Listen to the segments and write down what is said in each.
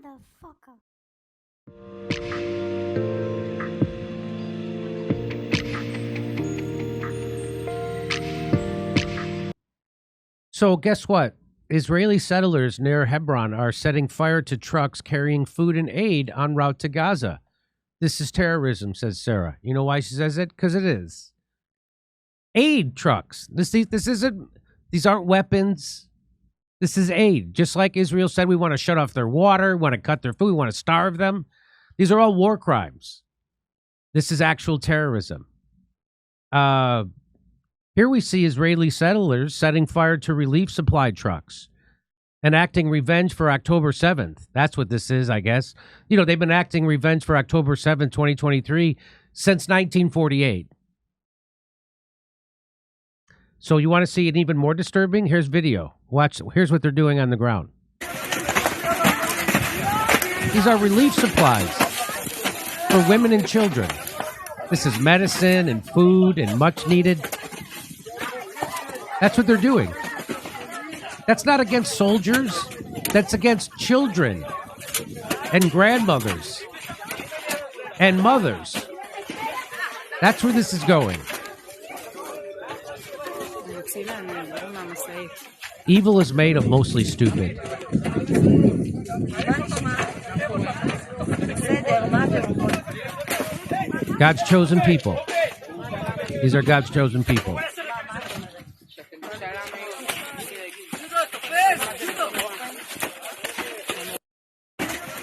Motherfucker. So guess what? Israeli settlers near Hebron are setting fire to trucks carrying food and aid en route to Gaza. This is terrorism, says Sarah. You know why she says it? Because it is. Aid trucks. These aren't weapons. This is aid. Just like Israel said, we want to shut off their water, we want to cut their food, we want to starve them. These are all war crimes. This is actual terrorism. Here we see Israeli settlers setting fire to relief supply trucks, enacting revenge for October 7th. That's what this is, I guess. You know, they've been acting revenge for October 7th, 2023 since 1948. So you want to see it even more disturbing? Here's video. Watch. Here's what they're doing on the ground. These are relief supplies for women and children. This is medicine and food and much needed. That's what they're doing. That's not against soldiers. That's against children and grandmothers and mothers. That's where this is going. Evil is made of mostly stupid. God's chosen people. These are God's chosen people.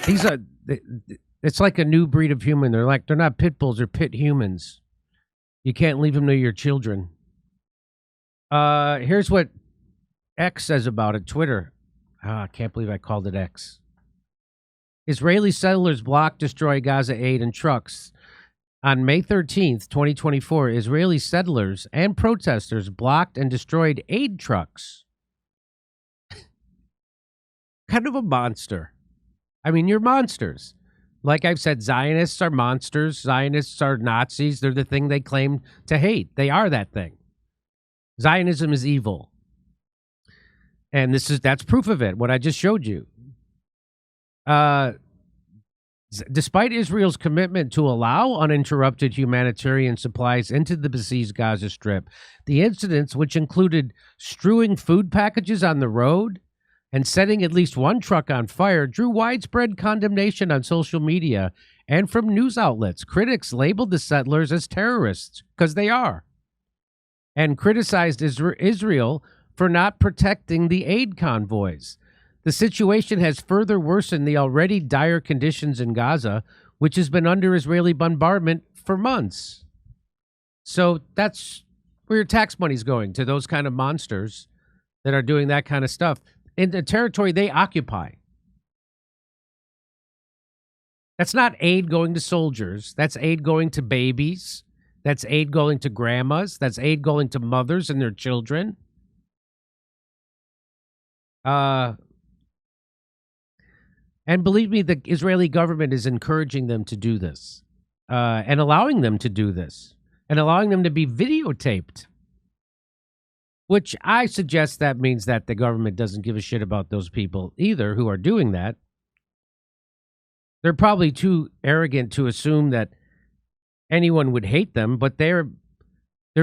These are, it's like a new breed of human. They're not pit bulls, they're pit humans. You can't leave them to your children. Here's what X says about it, Twitter. I can't believe I called it X. Israeli settlers block, destroy Gaza aid and trucks. On May 13th, 2024, Israeli settlers and protesters blocked and destroyed aid trucks. Kind of a monster. I mean, you're monsters. Like I've said, Zionists are monsters. Zionists are Nazis. They're the thing they claim to hate. They are that thing. Zionism is evil. And that's proof of it, what I just showed you. Despite Israel's commitment to allow uninterrupted humanitarian supplies into the besieged Gaza Strip, the incidents, which included strewing food packages on the road and setting at least one truck on fire, drew widespread condemnation on social media and from news outlets. Critics labeled the settlers as terrorists, because they are, and criticized Israel for not protecting the aid convoys. The situation has further worsened the already dire conditions in Gaza, which has been under Israeli bombardment for months. So that's where your tax money's going, to those kind of monsters that are doing that kind of stuff in the territory they occupy. That's not aid going to soldiers. That's aid going to babies. That's aid going to grandmas. That's aid going to mothers and their children. And believe me, the Israeli government is encouraging them to do this, and allowing them to do this, and allowing them to be videotaped, which I suggest that means that the government doesn't give a shit about those people either who are doing that. They're probably too arrogant to assume that anyone would hate them, but they're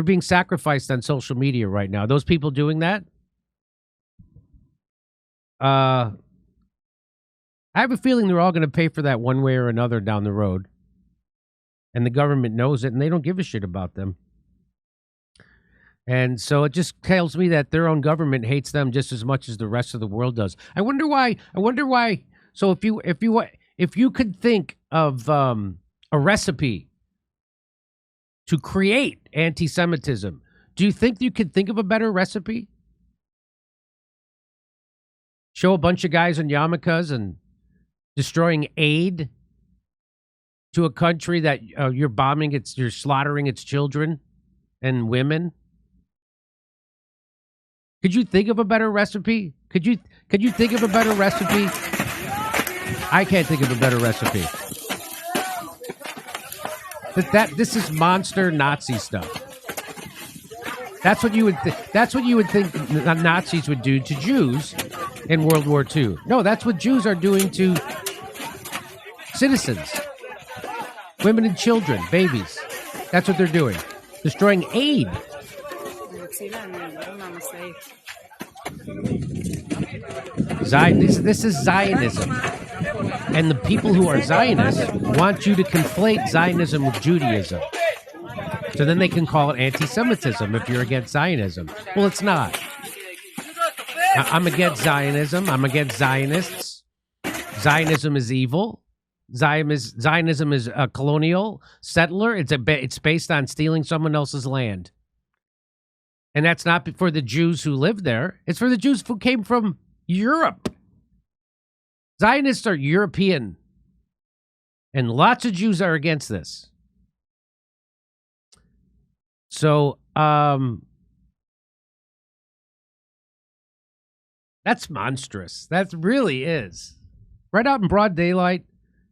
being sacrificed on social media right now. Those people doing that, I have a feeling they're all going to pay for that one way or another down the road. And the government knows it, and they don't give a shit about them. And so it just tells me that their own government hates them just as much as the rest of the world does. I wonder why. So if you could think of a recipe to create anti-Semitism, do you think you could think of a better recipe? Show a bunch of guys in yarmulkes and destroying aid to a country that you're bombing, you're slaughtering its children and women. Could you think of a better recipe? Could you think of a better recipe? I can't think of a better recipe. This is monster Nazi stuff. That's what you would think Nazis would do to Jews in World War II. No, that's what Jews are doing to citizens, women and children, babies. That's what they're doing. Destroying aid. This is Zionism. And the people who are Zionists want you to conflate Zionism with Judaism. So then they can call it anti-Semitism if you're against Zionism. Well, it's not. I'm against Zionism. I'm against Zionists. Zionism is evil. Zionism is a colonial settler. It's based on stealing someone else's land. And that's not for the Jews who live there. It's for the Jews who came from Europe. Zionists are European. And lots of Jews are against this. So, that's monstrous. That really is. Right out in broad daylight,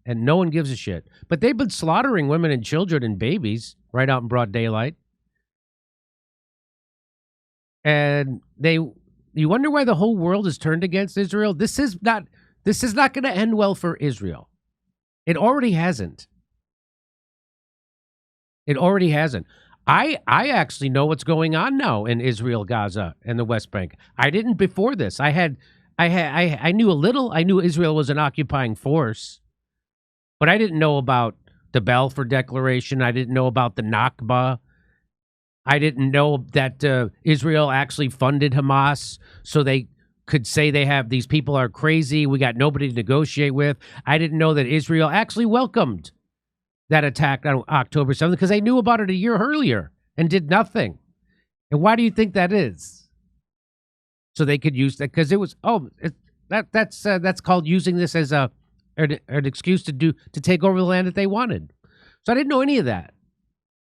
and no one gives a shit. But they've been slaughtering women and children and babies right out in broad daylight. And you wonder why the whole world is turned against Israel? This is not going to end well for Israel. It already hasn't. It already hasn't. I actually know what's going on now in Israel, Gaza, and the West Bank. I didn't before this. I knew a little. I knew Israel was an occupying force, but I didn't know about the Balfour Declaration. I didn't know about the Nakba. I didn't know that Israel actually funded Hamas so they could say these people are crazy. We got nobody to negotiate with. I didn't know that Israel actually welcomed that attack on October 7th because they knew about it a year earlier and did nothing. And why do you think that is? So they could use that because it was that's called using this as an excuse to take over the land that they wanted. So I didn't know any of that.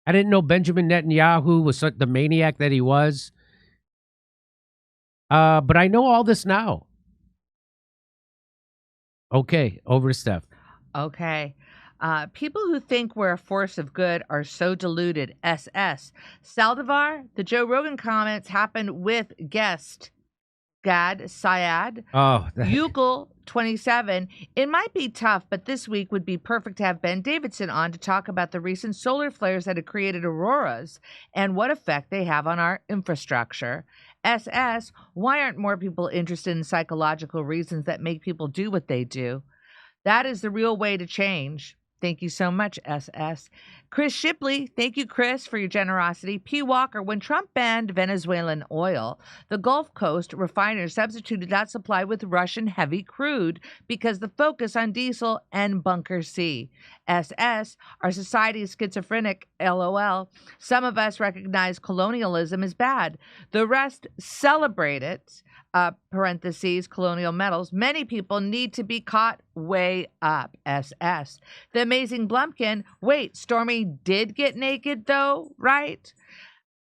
I didn't know Benjamin Netanyahu was the maniac that he was. But I know all this now. Okay, over to Steph. Okay. People who think we're a force of good are so deluded. SS. Saldivar, the Joe Rogan comments happened with guest Gad Syed. Ugal 27. It might be tough, but this week would be perfect to have Ben Davidson on to talk about the recent solar flares that have created auroras and what effect they have on our infrastructure. SS, why aren't more people interested in psychological reasons that make people do what they do? That is the real way to change. Thank you so much, SS. Chris Shipley, thank you, Chris, for your generosity. P. Walker, when Trump banned Venezuelan oil, the Gulf Coast refiners substituted that supply with Russian heavy crude because the focus on diesel and Bunker C. SS, our society is schizophrenic, LOL. Some of us recognize colonialism as bad. The rest celebrate it. Parentheses, colonial medals. Many people need to be caught way up. SS. The amazing Blumpkin. Wait, Stormy did get naked though, right?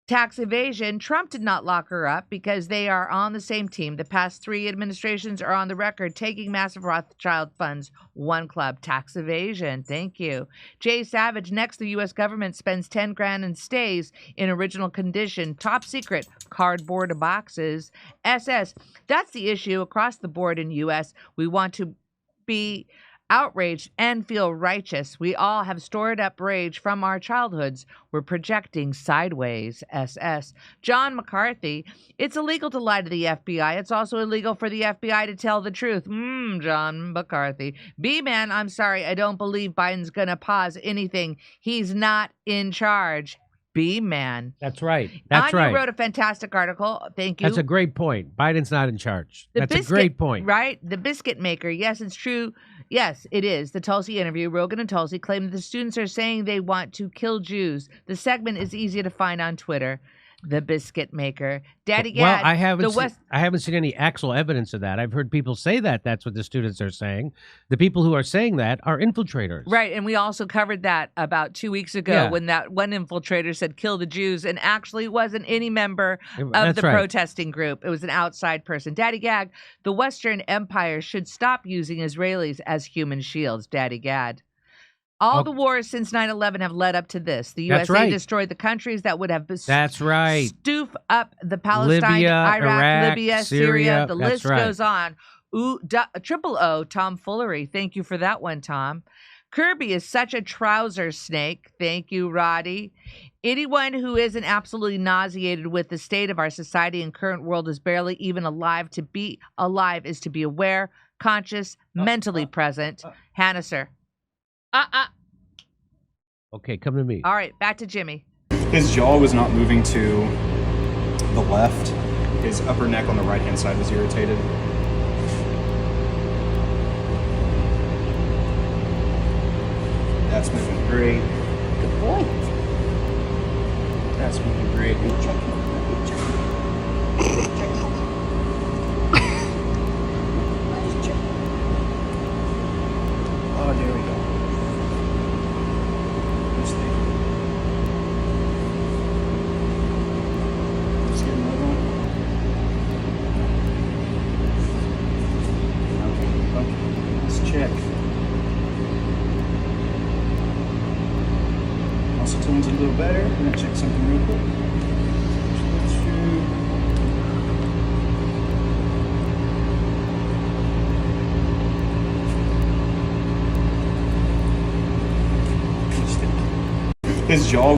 Tax evasion. Trump did not lock her up because they are on the same team. The past 3 administrations are on the record taking massive Rothschild funds. One club. Tax evasion. Thank you. Jay Savage. Next, the U.S. government spends $10,000 and stays in original condition. Top secret. Cardboard boxes. SS. That's the issue across the board in U.S. We want to be outraged and feel righteous. We all have stored up rage from our childhoods. We're projecting sideways. SS. John McCarthy. It's illegal to lie to the FBI. It's also illegal for the FBI to tell the truth. John McCarthy. B-Man, I'm sorry. I don't believe Biden's going to pause anything. He's not in charge. B-Man. That's right. That's Anya right. wrote a fantastic article. Thank you. That's a great point. Biden's not in charge. That's a great point. Right? The biscuit maker. Yes, it's true. Yes, it is. The Tulsi interview. Rogan and Tulsi claim that the students are saying they want to kill Jews. The segment is easy to find on Twitter. The biscuit maker. Daddy Gad. Well, I haven't seen any actual evidence of that. I've heard people say that that's what the students are saying. The people who are saying that are infiltrators. Right, and we also covered that about 2 weeks ago when that one infiltrator said kill the Jews and actually wasn't any member of the protesting group. It was an outside person. Daddy Gag, the Western Empire should stop using Israelis as human shields. Daddy Gad. All the wars since 9/11 have led up to this. The USA destroyed the countries that would have stoof up the Palestine, Libya, Iraq, Libya, Syria. The list right. goes on. Triple O, Tom Fullery. Thank you for that one, Tom. Kirby is such a trouser snake. Thank you, Roddy. Anyone who isn't absolutely nauseated with the state of our society and current world is barely even alive. To be alive is to be aware, conscious, mentally present. Hannah, sir. Okay, come to me. All right, back to Jimmy. His jaw was not moving to the left. His upper neck on the right-hand side was irritated. That's moving great. Good boy. That's moving great. Good check. Good check. Good check. Nice check. Oh, there we go. Let's get another one. Okay. Let's check. Also tones a little better. I'm gonna check something real quick. His jaw.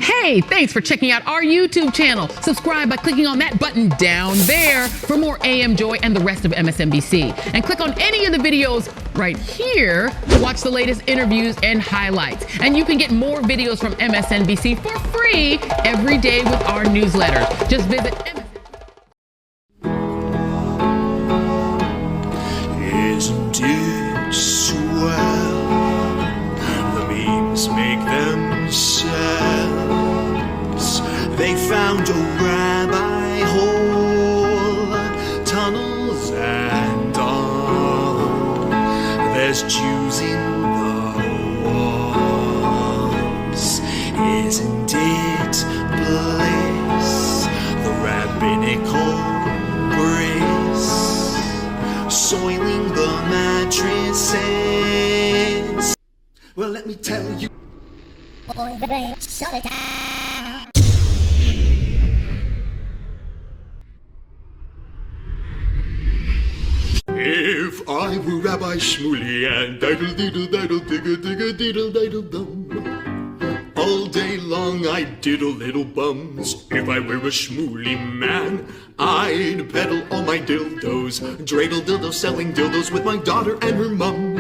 Hey, thanks for checking out our YouTube channel. Subscribe by clicking on that button down there for more AM Joy and the rest of MSNBC. And click on any of the videos right here to watch the latest interviews and highlights. And you can get more videos from MSNBC for free every day with our newsletter. Just visit Isn't it swell? The memes make themselves. They found a rabbi hole, tunnels and all. There's Jews in the walls. Isn't it bliss? The rabbinical grace soiling the mattresses. Well, let me tell you. If I were Rabbi Shmuley and diddle diddle diddle digga digga diddle diddle dum, all day long I'd diddle little bums. If I were a Shmuley man, I'd peddle all my dildos, dreidel dildos, selling dildos with my daughter and her mum.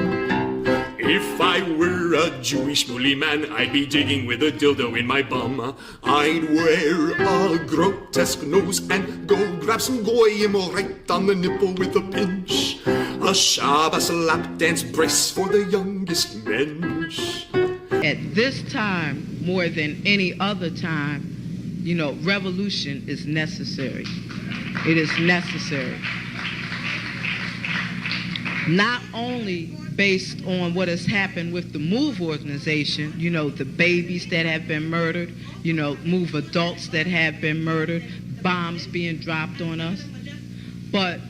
If I were a Jewish Shmuley man, I'd be digging with a dildo in my bum. I'd wear a grotesque nose and go grab some goyim right on the nipple with a pinch. A Shabbos lap dance brace for the youngest mensch. At this time, more than any other time, you know, revolution is necessary. It is necessary. Not only based on what has happened with the MOVE organization, you know, the babies that have been murdered, you know, MOVE adults that have been murdered, bombs being dropped on us. But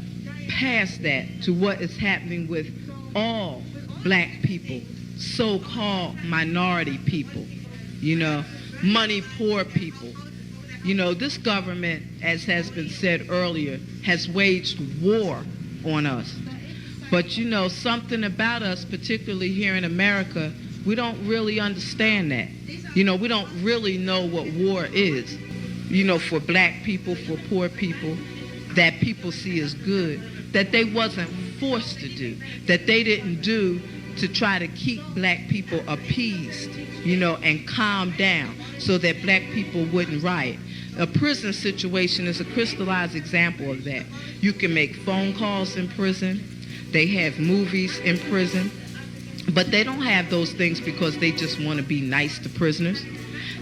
past that, to what is happening with all black people, so-called minority people, you know, money poor people. You know, this government, as has been said earlier, has waged war on us. But, you know, something about us, particularly here in America, we don't really understand that. You know, we don't really know what war is. You know, for black people, for poor people, that people see as good, that they wasn't forced to do, that they didn't do to try to keep black people appeased, you know, and calm down so that black people wouldn't riot. A prison situation is a crystallized example of that. You can make phone calls in prison. They have movies in prison. But they don't have those things because they just want to be nice to prisoners.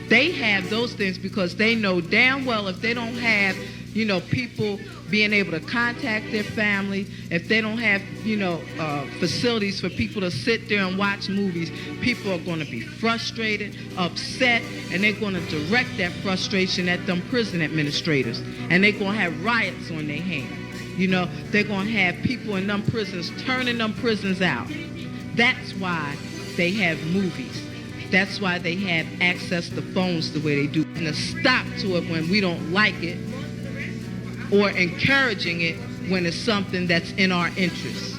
They have those things because they know damn well if they don't have, you know, people being able to contact their family, if they don't have, you know, facilities for people to sit there and watch movies, people are going to be frustrated, upset, and they're going to direct that frustration at them prison administrators. And they're going to have riots on their hands. You know, they're going to have people in them prisons turning them prisons out. That's why they have movies. That's why they have access to phones the way they do. And a stop to it when we don't like it, or encouraging it when it's something that's in our interest.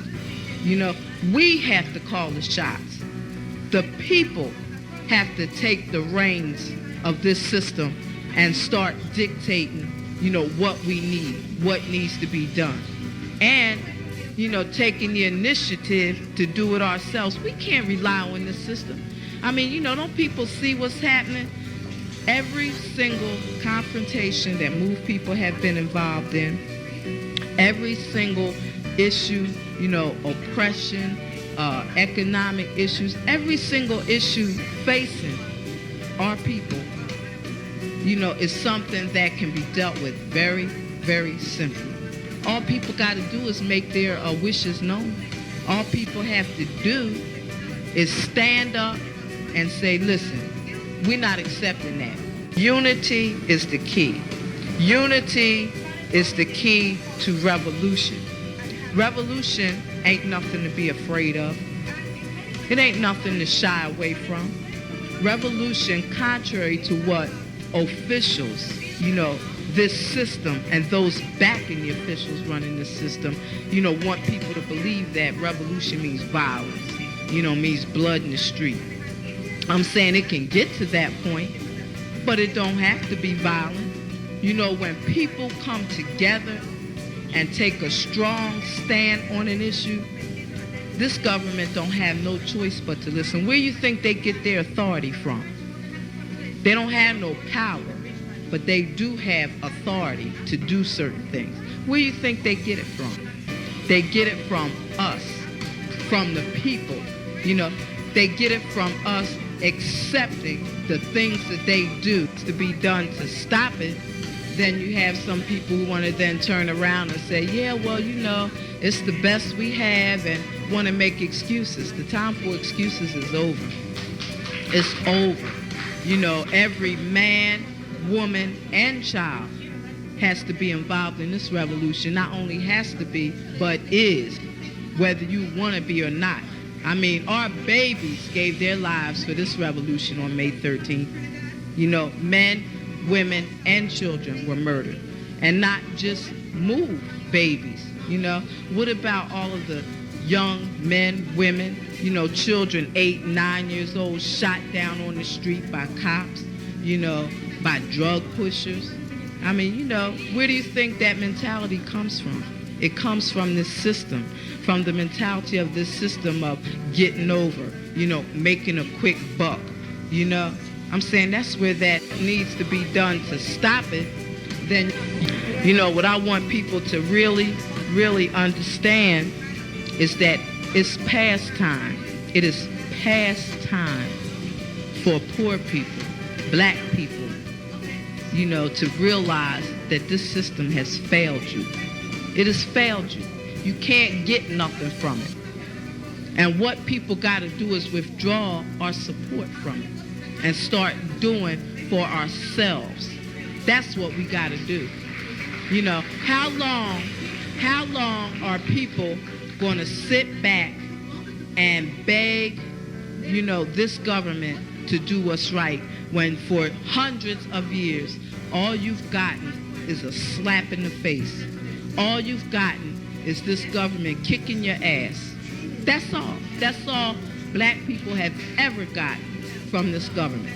You know, we have to call the shots. The people have to take the reins of this system and start dictating, you know, what we need, what needs to be done. And, you know, taking the initiative to do it ourselves. We can't rely on this system. I mean, you know, don't people see what's happening? Every single confrontation that MOVE people have been involved in, every single issue, you know, oppression, economic issues, every single issue facing our people, you know, is something that can be dealt with very, very simply. All people got to do is make their wishes known. All people have to do is stand up and say, listen, we're not accepting that. Unity is the key. Unity is the key to revolution. Revolution ain't nothing to be afraid of. It ain't nothing to shy away from. Revolution, contrary to what officials, you know, this system and those backing the officials running the system, you know, want people to believe that revolution means violence, you know, means blood in the street. I'm saying it can get to that point, but it don't have to be violent. You know, when people come together and take a strong stand on an issue, this government don't have no choice but to listen. Where you think they get their authority from? They don't have no power, but they do have authority to do certain things. Where you think they get it from? They get it from us, from the people. You know, they get it from us accepting the things that they do to be done to stop it. Then you have some people who want to then turn around and say, yeah, well, you know, it's the best we have, and want to make excuses. The time for excuses is over. It's over. You know, every man, woman, and child has to be involved in this revolution. Not only has to be, but is, whether you want to be or not. I mean, our babies gave their lives for this revolution on May 13th. You know, men, women, and children were murdered. And not just MOVE babies, you know. What about all of the young men, women, you know, children 8, 9 years old shot down on the street by cops, you know, by drug pushers? I mean, you know, where do you think that mentality comes from? It comes from this system, from the mentality of this system of getting over, you know, making a quick buck, you know. I'm saying that's where that needs to be done to stop it. Then, you know, what I want people to really, really understand is that it's past time. It is past time for poor people, black people, you know, to realize that this system has failed you. It has failed you. You can't get nothing from it. And what people got to do is withdraw our support from it and start doing for ourselves. That's what we got to do. You know, how long are people going to sit back and beg, you know, this government to do what's right when for hundreds of years all you've gotten is a slap in the face? All you've gotten is this government kicking your ass. That's all. That's all black people have ever gotten from this government.